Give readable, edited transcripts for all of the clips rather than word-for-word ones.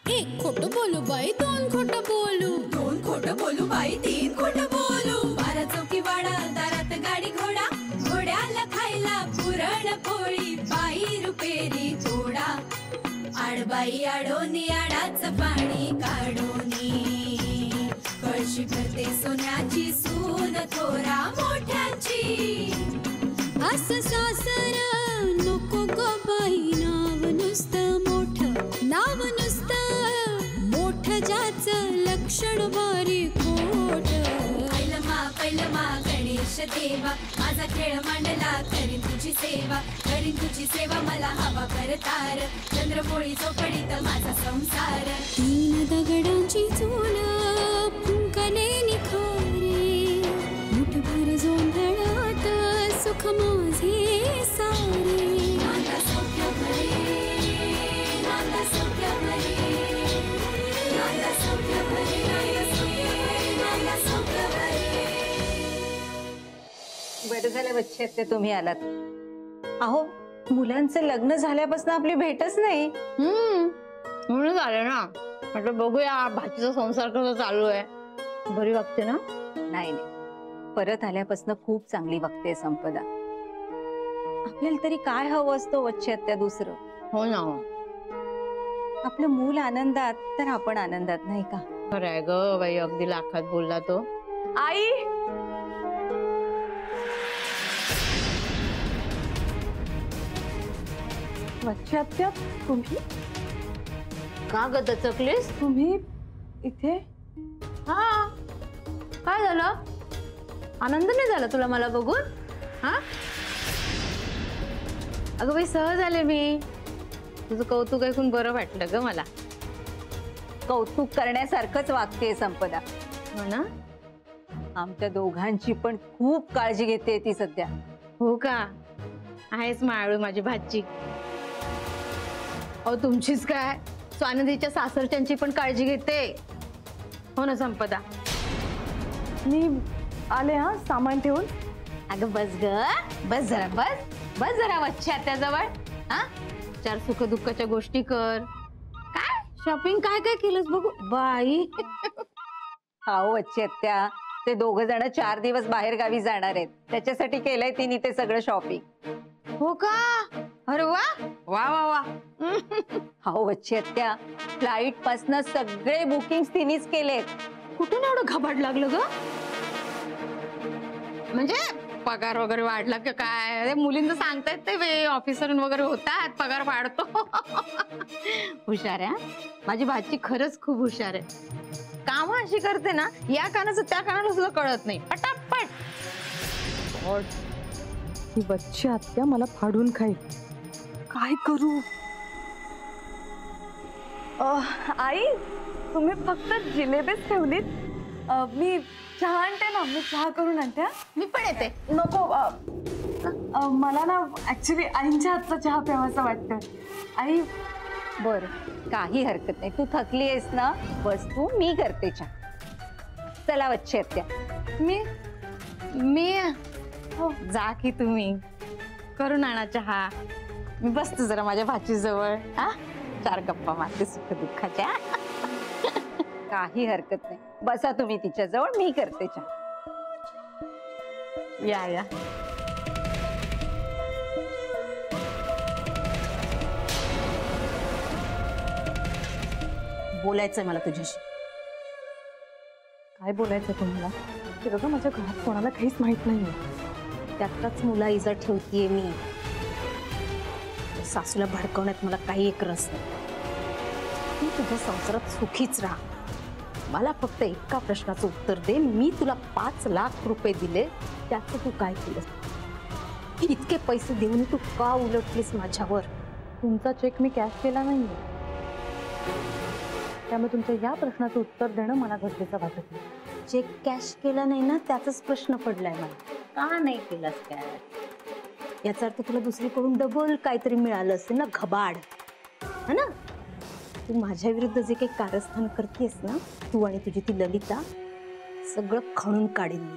एक खोटं बोलू बाई दोन खोटं बोलू, दोन खोटं बोलू बाई तीन खोटं बोलू। 12 चौकी वाडा दारात गाडी घोडा, घोड्याला खायला पुरण पोळी, बाई रुपेरी थोडा। आडबाई आडोनी आडाचं पाणी काढोनी, कळशी भरते सोन्याची सून थोरा मोठ्याची। असं सासर नको ग बाई, नाव नुसतं मोठं, नाव नुसतं मोठं, ज्याचं लक्षण बारी खोट। पैलमा गणेश देवा, माझा खेळ मांडला करीन तुझी सेवा, करीन तुझी सेवा मला हवा करतार, चंद्रपोळी चौकडीत माझा संसार। 3 दगडांची चूल फुंकले निखारे, मुठभर जोंधळात सुख माझे सारे। नांदा सौख्य भरे, नांदा सौख्य भरे, नांदा सौख्य भरे, नांदा सौख्य भरे। बरं झालं बच्चे ते तुम्ही आलात। अहो मुलांचं लग्न झाल्यापासून आपली भेटच नाही। म्हणून आले ना, म्हटलं बघूया भाचीचा संसार कसा चालू आहे, बरी वागते ना? नाही नाही, परत आल्यापासून खूप चांगली वागते संपदा। आपल्याला तरी काय हवं असतं बच्चे त्या दुसरं? हो ना, आपलं मूल आनंदात तर आपण आनंदात, नाही का? खरं आहे ग बाई, अगदी लाखात बोलला तो। आई बच्चे आत्या, तुम्ही का ग दचकलीस? तुम्ही इथे? हा, काय झालं? आनंद नाही झाला तुला मला बघून? हा अगं बाई, सहज आले मी, तुझं कौतुक ऐकून बरं वाटलं ग मला। कौतुक करण्यासारखंच वागते संपदा। हो ना? आमच्या दोघांची पण खूप काळजी घेते ती सध्या। हो का? आहेच माळू माझी भाची। अहो तुमचीच काय, स्वानंदीच्या सासरच्यांची पण काळजी घेते, हो ना संपदा? मी आले हा सामान ठेवून। अगं बस ग, बस जरा, बस जरा बच्चे आत्याजवळ। हा, 4 सुख दुःखाच्या गोष्टी कर। काय शॉपिंग काय काय केलंस बघू बाई? हो बच्चे आत्या, ते 2 जण 4 दिवस बाहेर गावी जाणार आहेत, त्याच्यासाठी केलंय तिने ते सगळं शॉपिंग। हो का? अरे वा वा वा वा। हो बच्चे आत्या, फ्लाईट पासन सगळे बुकिंग तिनेच केलेत। कुठून एवढं घबाड लागलं ग? म्हणजे पगार वगैरे वाढला का काय? मुलींचं सांगतायत ते वे, ऑफिसर वगैरे होतात, पगार वाढतो। हुशार आहे माझी भाची, खरंच खूप हुशार आहे। काम अशी करते ना, या कानाचं त्या कानाला सुद्धा कळत नाही, पटापट। ही बच्ची आत्या मला फाडून खाईल, काय करू? आई तुम्ही फक्त जिलेबीच ठेवलीत, मी चहा आणते ना, मी चहा करून आणते। मी पण येते। नको, मला ना ऍक्च्युली आईंच्या हातचा चहा प्यावासा वाटतं। आई बर, काही हरकत नाही, तू थकली आहेस ना, बस तू, मी करते चहा। चला बच्चे आत्या। मी हो, जा की तुम्ही, करून आणा चहा, मी बसते जरा माझ्या भाची जवळ। हा, 4 गप्पा मारते सुख दुःखाच्या। काही हरकत नाही, बसा तुम्ही तिच्या जवळ, मी करते चहा। या बोलायचंय मला तुझ्याशी। काय बोलायचं तुम्हाला? ते बघा, माझ्या घरात कोणाला काहीच माहित नाहीये। त्यातच मुला इजा ठेवतीये मी, सासूला भडकवण्यात मला काही एक रस नाही। तू तुझ्या संसारात सुखीच राहा, मला फक्त एका प्रश्नाचं उत्तर दे, मी तुला 5 लाख रुपये दिले, त्याचं तू काय केलंस? इतके पैसे देऊन तू का उलटलीस माझ्यावर? तुमचा चेक मी कॅश केला नाहीये, त्यामुळे तुमच्या या प्रश्नाचं उत्तर देणं मला गरजेचं वाटत नाही। चेक कॅश केला नाही ना, त्याचाच प्रश्न पडलाय मला, का नाही केलास काय? याचा अर्थ तुला दुसरीकडून डबल काहीतरी मिळालं असेल ना, घबाड, है ना? तू माझ्या विरुद्ध जे काही कारस्थान करतेस ना, तू आणि तुझी ती ललिता, सगळं खणून काढीन मी,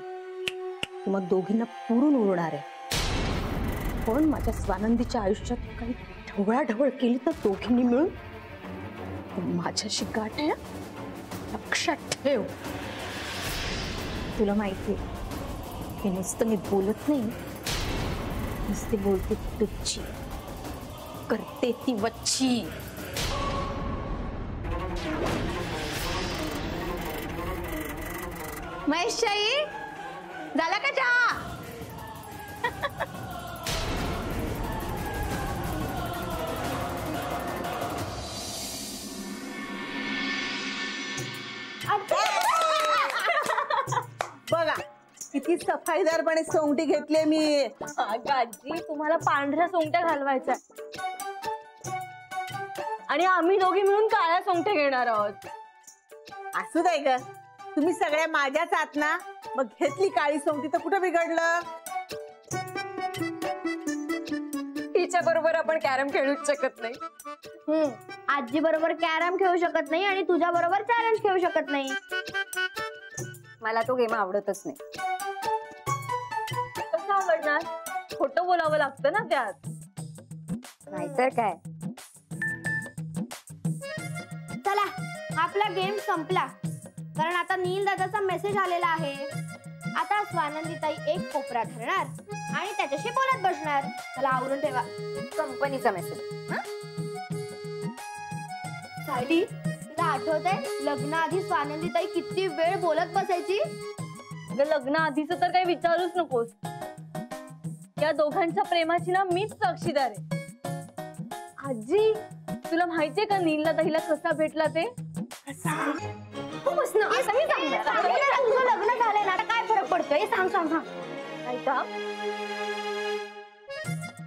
तुम्हा दोघींना पुरून उरणार आहे। पण माझ्या स्वानंदीच्या आयुष्यात काही ढवळाढवळ केली तर दोघींनी मिळून, माझ्याशी गाठ आहे, लक्षात ठेव. तुला माहिती हे नुसतं मी बोलत नाही, नुसते बोलते तुझी, करते ती वच्ची. महेशशाही झाला का चहा? बघा किती सफाईदारपणे सोंगटी घेतली मी. आजी तुम्हाला पांढऱ्या सोंगट्या घालवायच्या आणि आम्ही दोघी मिळून काळ्या सोंगट्या घेणार आहोत. असू दे ग, तुम्ही सगळ्या माझ्याच आहात ना. मग घेतली काळी सोंगटी तर कुठं बिघडलं. तिच्या बरोबर आपण कॅरम खेळूच शकत नाही. आजी बरोबर कॅरम खेळू शकत नाही आणि तुझ्या बरोबर चॅलेंज खेळू शकत नाही. मला तो गेम आवडतच नाही. कसं आवडणार? खोटं बोलावं लागतं ना त्यात. नाहीतर काय. चला आपला गेम संपला, कारण आता नील दादाचा मेसेज आलेला आहे. आता स्वानंदीताई एक कोपरा ठरणार आणि त्याच्याशी बोलत बसणार. चला आवरून ठेवा. कंपनीचा मेसेज. सायली, तुला आठवतंय लग्नाआधी स्वानंदीताई किती वेळ बोलत बसायची? लग्न आधीच तर काही विचारूच नकोस. या दोघांच्या प्रेमाची ना मीच साक्षीदार आहे. आजी तुला माहितीये का नीलला ताईला कसा भेटला ते? तुझं लग्न झालंय ना, आता काय फरक पडतोय? सांग सांग सांग. ऐका,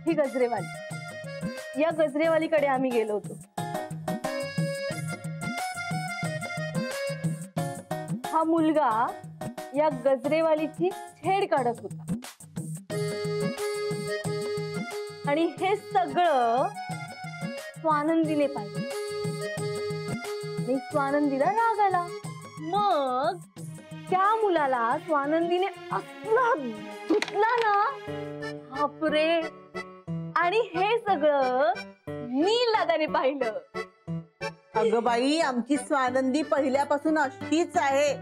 ही गजरेवाली, या गजरेवालीकडे आम्ही गेलो होतो. हा मुलगा या गजरेवालीची छेड काढत होता आणि हे सगळं स्वानंदीने पाहिलं आणि स्वानंदीला राग आला. मग त्या मुलाला स्वानंदीने असला धुतला ना, बापरे. आणि हे सगळं नील दादाने पाहिलं. अगं बाई, आमची स्वानंदी पहिल्यापासून अशीच आहे.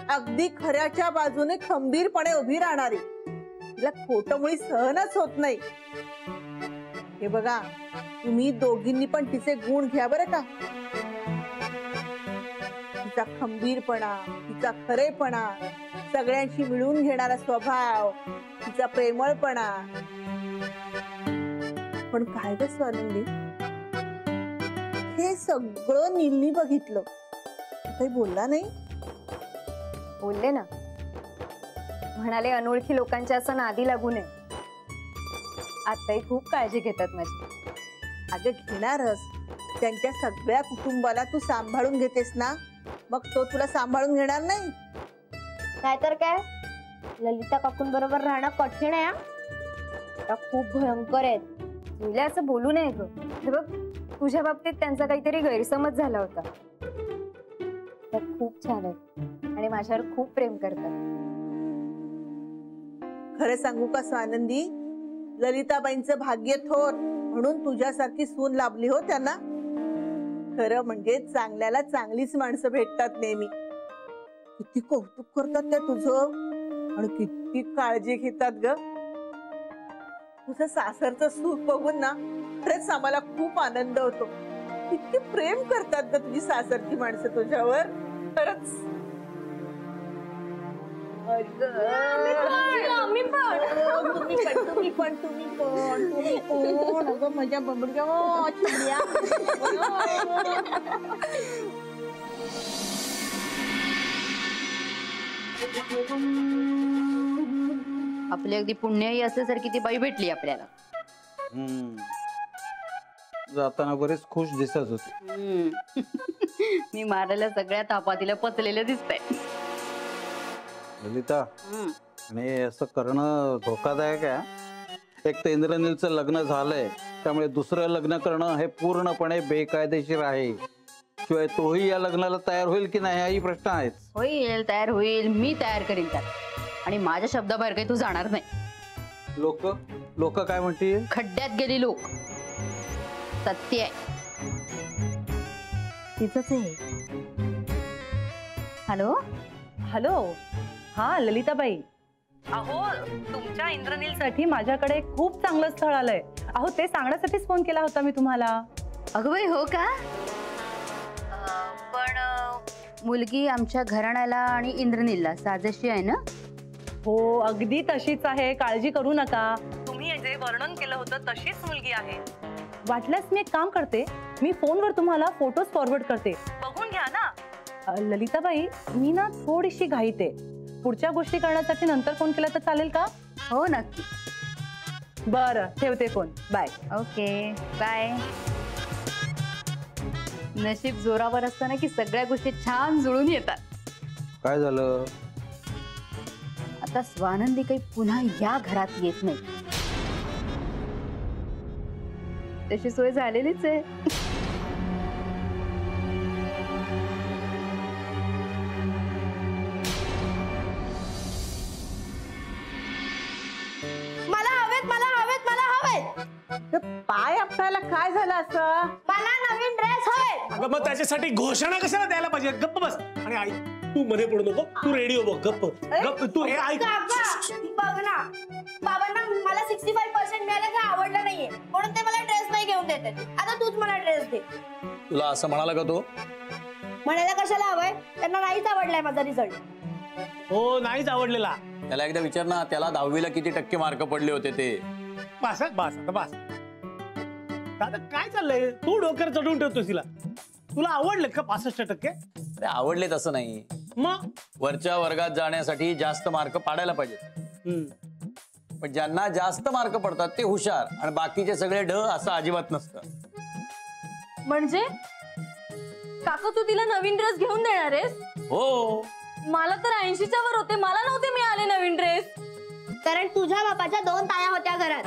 अगदी खऱ्याच्या बाजूने खंबीरपणे उभी राहणारी. तिला खोटं मुळी सहनच होत नाही. हे बघा, तुम्ही दोघींनी पण तिचे गुण घ्या बरं का. तिचा खंबीरपणा, तिचा खरेपणा, सगळ्यांशी मिळून घेणारा स्वभाव, तिचा प्रेमळपणा. पण काय ग स्वानंदी, हे सगळं नीलनी बघितलं, काही बोलला नाही? बोलले ना, म्हणाले अनोळखी लोकांच्या असं नादी लागू नये. आताही खूप काळजी घेतात माझी. अगं घेणारच, त्यांच्या सगळ्या कुटुंबाला तू सांभाळून घेतेस ना, मग तो तुला सांभाळून घेणार नाही? नाहीतर काय, ललिता काकूंबरोबर राहणं कठीण आहे. त्या खूप भयंकर आहेत. तुला असं बोलू नये ग. हे बघ, तुझ्या बाबतीत त्यांचा काहीतरी गैरसमज झाला होता. त्या खूप छान आहेत आणि माझ्यावर खूप प्रेम करतात. खरं सांगू का स्वानंदी, ललिताबाईंचं भाग्य थोर म्हणून तुझ्यासारखी सून लाभली हो त्यांना. खरं म्हणजे चांगल्याला चांगलीच माणसं भेटतात नेहमी. किती कौतुक करतात त्या तुझं आणि किती काळजी घेतात ग. तुझं सासरचं सुख बघून ना खरंच आम्हाला खूप आनंद होतो. किती प्रेम करतात ग तुझी सासरची माणसं तुझ्यावर. खरंच माझ्या बबड्या. आपली अगदी पुण्याही असल्यासारखी ती बाई भेटली आपल्याला. जाताना बरेच खुश दिसत होते. मी मारायला सगळ्या तापातीला पचलेलं दिसतंय. ललिता, आणि असं करणं धोकादायक आहे. एक तर इंद्रनीलचं लग्न झालंय, त्यामुळे दुसरं लग्न करणं हे पूर्णपणे बेकायदेशीर आहे. शिवाय तोही या लग्नाला तयार होईल की नाही हाही प्रश्न आहेच. होईल, तयार होईल, मी तयार करीन त्यात. आणि माझ्या शब्दाबाहेर काही तू जाणार नाही. लोक काय म्हणतील? खड्ड्यात गेली लोक. सत्य आहे. तिचंच आहे. हॅलो हॅलो, हा ललिताबाई. अहो तुमच्या इंद्रनीलसाठी माझ्याकडे खूप चांगलं स्थळ आलंय. अहो ते सांगण्यासाठीच फोन केला होता मी तुम्हाला. अगं बाई, हो का? पण मुलगी आमच्या घराण्याला आणि इंद्रनीलला साजेशी आहे ना? हो, अगदी तशीच आहे, काळजी करू नका. तुम्ही जे वर्णन केलं होतं तशीच मुलगी आहे. वाटल्यास मी एक काम करते, मी फोनवर तुम्हाला फोटोज फॉरवर्ड करते, बघून घ्या ना. ललिताबाई, मी ना थोडीशी घाईते. पुढच्या गोष्टी करण्यासाठी नंतर फोन केला तर चालेल का? हो नक्की. बरं, ठेवते फोन. बाय. Okay bye. नशीब जोरावर असताना की सगळ्या गोष्टी छान जुळून येतात. काय झालं? आता स्वानंदी काही पुन्हा या घरात येत नाही, तशी सोय झालेलीच आहे. पाय आपल्याला काय झालं असं? मला नवीन ड्रेस हवे. अगं मग त्याच्यासाठी घोषणा कशाला द्यायला पाहिजे? गप्प बस आणि आई, तू मध्ये पडू नको. तू रेडिओ बघ. गप्प गप्प. तू हे ऐक. बघ ना, बाबांना मला 65% मिळालं की आवडलं नाहीये, म्हणून ते मला ड्रेस नाही घेऊन देते. आता तूच मला ड्रेस दे. तुला असं म्हणाला का तो? म्हणायला कशाला हवंय? त्यांना नाहीच आवडलाय माझा रिझल्ट. हो, नाहीच आवडलेला. त्याला एकदा विचार ना, त्याला 10वीला किती टक्के मार्क पडले होते ते. बस बस आता बस. दादा काय चाललंय? तू डोक्यावर चढवून ठेवतोस तिला. तुला आवडले का 65%? ते आवडले तसं नाही, मग वरच्या वर्गात जाण्यासाठी जास्त मार्क पाडायला पाहिजे. पण ज्यांना जास्त मार्क पडतात ते हुशार आणि बाकीचे सगळे ढ असं अजिबात नसतं. म्हणजे काका तू तिला नवीन ड्रेस घेऊन देणार आहेस? हो. मला तर 80च्या वर होते, मला नव्हते मिळाले नवीन ड्रेस. कारण तुझ्या बापाच्या 2 ताया होत्या घरात,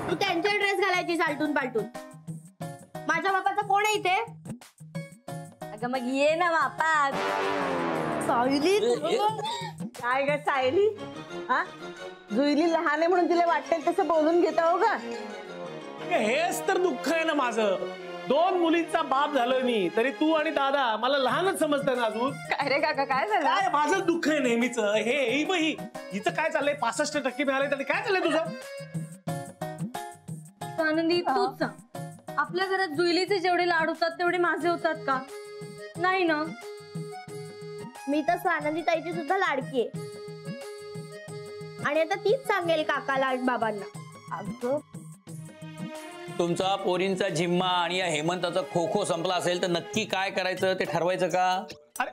तू त्यांचे ड्रेस घालायची सालटून पालटून. माझ्या बापाचा कोण आहे इथे? अगं मग ये ना बापा. सायली, काय ग सायली? हा, जुईली लहान आहे म्हणून तिला वाटेल तसं बोलून घेता हो का? हेच तर दुःख आहे ना माझं. 2 मुलींचा बाप झालोय मी, तरी तू आणि दादा मला लहानच समजताय ना अजून. काय रे काका, काय झालं? काय माझं दुःख आहे नेहमीच. हिचं काय चाललंय? 65% मिळाले तरी काय चाललंय तुझं? आनंदी तूच सांग, आपल्या घरात जुईलीचे जेवढे लाड होतात तेवढे माझे होतात का? नाही ना. मी तर स्वानंदी ताईची सुद्धा लाडकी आहे, आणि आता तीच सांगेल काकाला आणि बाबांना. अगं तुमचा पोरींचा झिम्मा आणि या हेमंताचा खो खो संपला असेल तर नक्की काय करायचं ते ठरवायचं का? अरे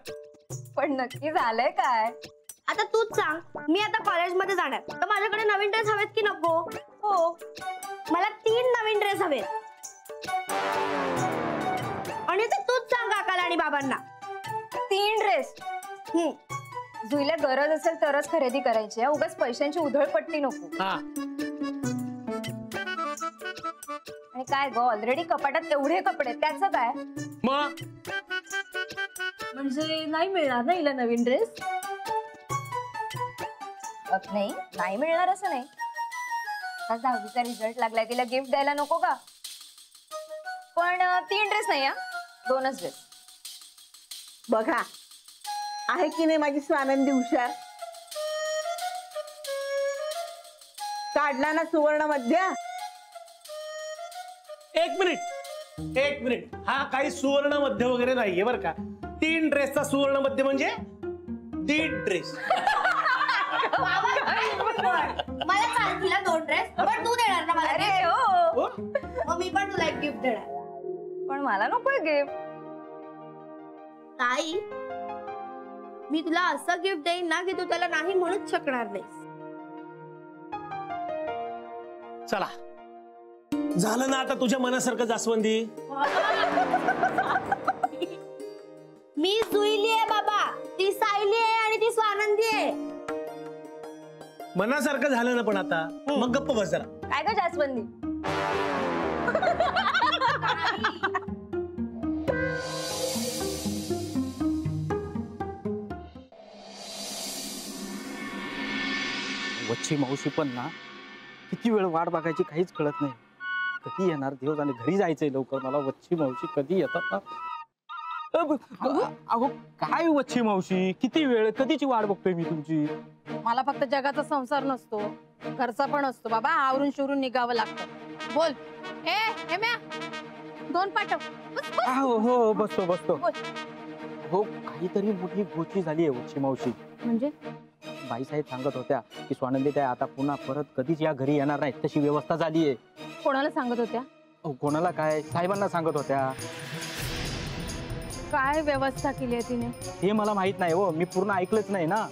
पण नक्की झालंय काय? आता तूच सांग. मी आता कॉलेजमध्ये जाणार, तर माझ्याकडे नवीन ड्रेस हवेत की नको? हो, मला 3 नवीन ड्रेस हवेत. आणि आता तूच सांग काकाला आणि बाबांना. 3 ड्रेस? जुईला गरज असेल तरच खरेदी करायची, उगाच पैशांची उधळपट्टी नको. आणि काय ग, ऑलरेडी कपाटात एवढे कपडे, त्याचं काय? मग म्हणजे नाही मिळणार ना हिला नवीन ड्रेस? नाही, नाही मिळणार असं नाही. 10वीचा रिझल्ट लागलाय, तिला गिफ्ट द्यायला नको का? पण 3 ड्रेस नाही, 2च ड्रेस. बघा, आहे की नाही माझी स्वानंदी हुशार? काढला ना सुवर्ण मध्य. एक मिनिट. हा काही सुवर्ण मध्य वगैरे नाहीये बरं का. 3 ड्रेसचा सुवर्ण मध्य म्हणजे 1.5 ड्रेस. मला चाल तिला 2 ड्रेस, पण तू देणार ना मला? अरे हो, मग मी पण तुला एक गिफ्ट देणार. पण मला नकोय गिफ्ट. ताई, मी तुला असं गिफ्ट देईन ना की तू त्याला नाही म्हणूच शकणार नाहीस. चला, झालं ना आता तुझ्या मनासारखं जास्वंदी? मी जुईली आहे बाबा, ती सायली आहे आणि ती स्वानंदी आहे. मनासारखं झालं ना पण आता? मग गप्प बस जरा. काय ग जास्वंदी? वच्छी मावशी पण ना किती वेळ वाट बघायची काहीच कळत नाही. कधी येणार देव जाणे. घरी जायचंय लवकर मला. वच्छी मावशी कधी येतात ना अहो काय वच्छी मावशी, किती वेळ, कधीची वाट बघतोय मी तुमची. मला फक्त जगाचा संसार नसतो, घरचा पण असतो बाबा. आवरून शिवरून निघावं लागतं. बोल. हे म्या 2 पाठव. हो बसतो. हो काहीतरी मोठी गोष्टी झाली आहे वच्छी मावशी. म्हणजे बाईसाहेब सांगत होत्या की स्वानंदी आता पुन्हा परत कधीच या घरी येणार नाही, तशी व्यवस्था झाली आहे. कोणाला सांगत होत्या? कोणाला काय, साहेबांना सांगत होत्या. काय व्यवस्था केली आहे तिने हे मला माहित नाही हो, मी पूर्ण ऐकलंच नाही ना.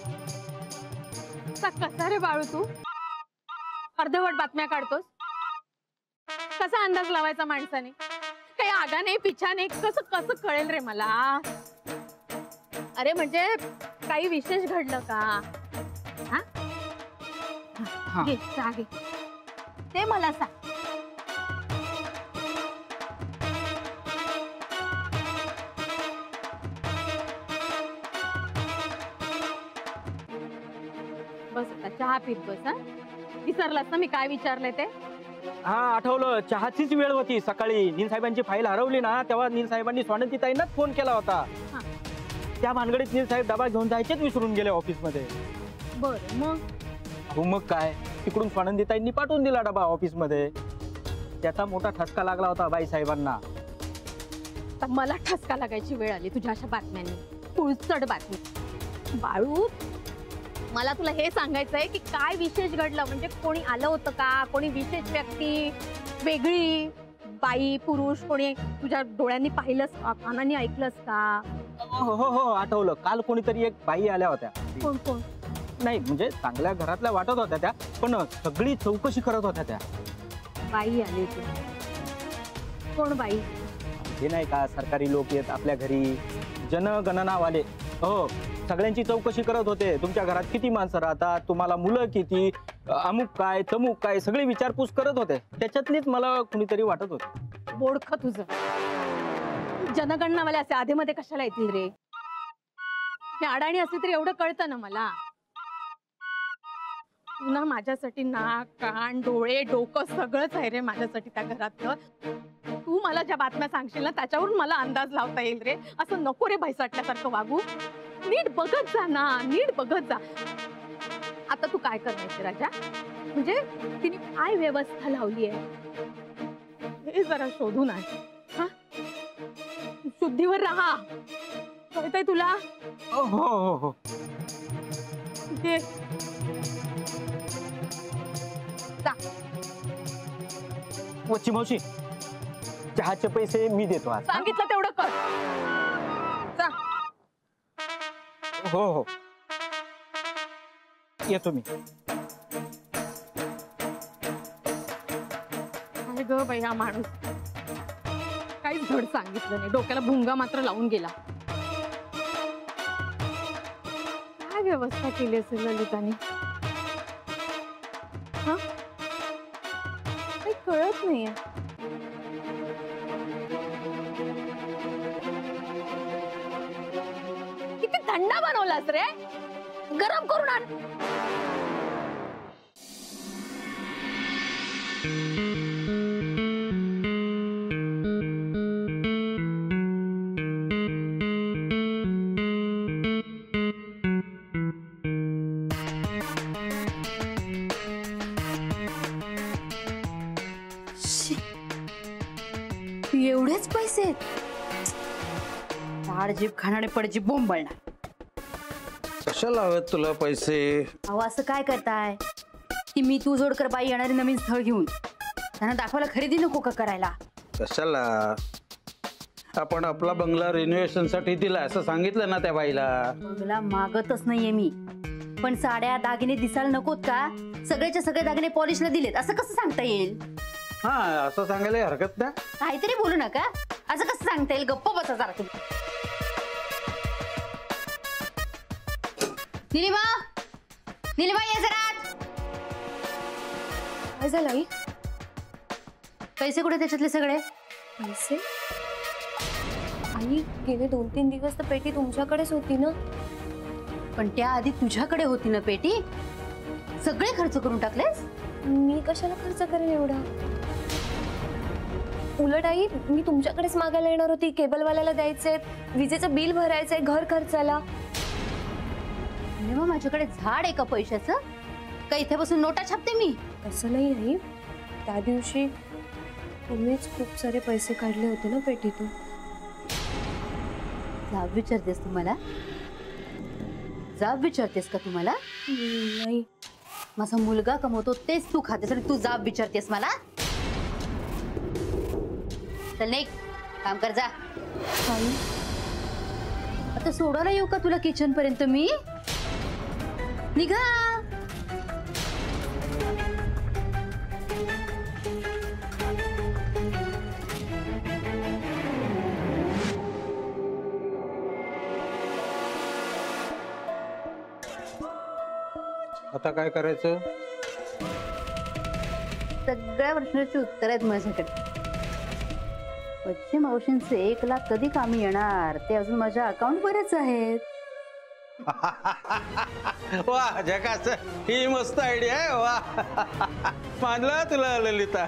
कसा रे बाळू तू अर्धवट बातम्या काढतोस? कसा अंदाज लावायचा माणसाने? काही आगा नाही पिछा नाही, कसं कळेल रे मला? अरे म्हणजे काही विशेष घडलं का? घे चहा घे, ते मला सांग. बस आता चहा पीत बस. विसरलास ना मी काय विचारले ते? हा आठवलं, चहाचीच वेळ होती सकाळी. नील साहेबांची फाईल हरवली ना, तेव्हा नील साहेबांनी स्वानंदीताईंनाच फोन केला होता. त्या भानगडीत नील साहेब डबा घेऊन जायचेच विसरून गेले ऑफिसमध्ये. बरं मग? हो मग काय, तिकडून स्वानंदीताईंनी पाठवून दिला डबा ऑफिसमध्ये. त्याचा मोठा ठसका लागला होता बाई साहेबांना. मला ठसका लागायची वेळ आली तुझ्या अशा बातम्यांनी, पुळचट बातमी. बाळू मला तुला हे सांगायचंय की काय विशेष घडलं, म्हणजे कोणी आलं होतं का? कोणी विशेष व्यक्ती, वेगळी बाई पुरुष कोणी तुझ्या डोळ्यांनी पाहिलंस का, कानांनी ऐकलंस का? हो आठवलं, काल कोणीतरी एक बाई आल्या होत्या. कोण? नाही म्हणजे चांगल्या घरातल्या वाटत होत्या त्या, पण सगळी चौकशी करत होत्या त्या. बाई आली होती? कोण बाई? हे नाही का सरकारी लोक येत आपल्या घरी, जनगणनावाले. हो सगळ्यांची चौकशी करत होते. तुमच्या घरात किती माणसं राहतात, तुम्हाला मुलं किती, अमुक काय तमुक काय, सगळी विचारपूस करत होते. त्याच्यातलीच मला कुणीतरी वाटत होते. बोडख तुझं. जनगणनावाले असे आधे मध्ये कशाला येतील रे? हे अडाणी असली तरी एवढं कळतं ना मला. पुन्हा माझ्यासाठी नाक कान डोळे डोकं सगळंच आहे रे माझ्यासाठी त्या घरातलं. तू मला ज्या बातम्या सांगशील ना त्याच्यावरून मला अंदाज लावता येईल रे. असं नको रे भैसाटल्यासारखं वागू. नीट बघत जा ना, नीट बघत जा. आता तू काय करायचं राजा, म्हणजे तिने काय व्यवस्था लावली आहे हे जरा शोधून आहे. हा शुद्धीवर राहा, कळतंय तुला? हो ते वच्छी मावशी, चहाचे पैसे मी देतो आज. सांगितलं तेवढं कर. हो येतो मी. अरे ग बाई, हा माणूस काहीच धड सांगितलं नाही, डोक्याला भुंगा मात्र लावून गेला. काय व्यवस्था केली असेल ललिताने? हा काही कळत नाहीये. किती थंड बनवलास रे, गरम करून आण. एवढेच पैसे? ताड जीभ खाणारे पडची बोंबळणार. कशाला हवेत तुला पैसे? अहो असं काय करताय की मी तू जोडकर बाई येणारे नवीन स्थळ घेऊन त्यांना दाखवायला खरेदी नको का करायला? कशाला? आपण आपला बंगला रिनोव्हेशन साठी दिला असं सांगितलं ना त्या बाईला. बंगला मागतच नाहीये मी, पण साड्या दागिने दिसायला नकोत का? सगळेच्या सगळे दागिने पॉलिशला दिलेत असं कसं सांगता येईल? हा असं सांगायला हरकत नाही. काहीतरी बोलू नका, असं कसं सांगता येईल? गप्प बसा जरा तुम्ही. निलिमा ये जरा. काय झालं आई? पैसे कुठे त्याच्यातले सगळे? पैसे? आई गेले 2-3 दिवस तर पेटी तुमच्याकडेच होती ना. पण त्याआधी तुझ्याकडे होती ना पेटी, सगळे खर्च करून टाकलेस. मी कशाला खर्च करेन एवढा? उलट आई मी तुमच्याकडेच मागायला येणार होती. केबलवाल्याला द्यायचे, विजेचं बिल भरायचंय, घर खर्चाला. मग माझ्याकडे झाड आहे का पैशाचं? का इथे बसून नोटा छापते मी? असं नाही आई, त्या दिवशी तुम्हीच खूप सारे पैसे काढले होते ना पेटीतून. जाब विचारतेस तुम्हाला? जाब विचारतेस का तुम्हाला? नाही. माझा मुलगा कमवतो तेच तू खातेस आणि तू जाब विचारतेस मला? चल नाही, काम कर जा. आता सोडायला येऊ का तुला किचन पर्यंत मी? निघा. आता काय करायचं? सगळ्या प्रश्नाची उत्तर आहेत माझ्याकडे. बच्चे मावशींचे 1 लाख कधी कामी येणार ते अजून माझ्या अकाउंट वरच आहेत. वा झकास, ही मस्त आयडिया आहे. वा मानलं तुला ललिता.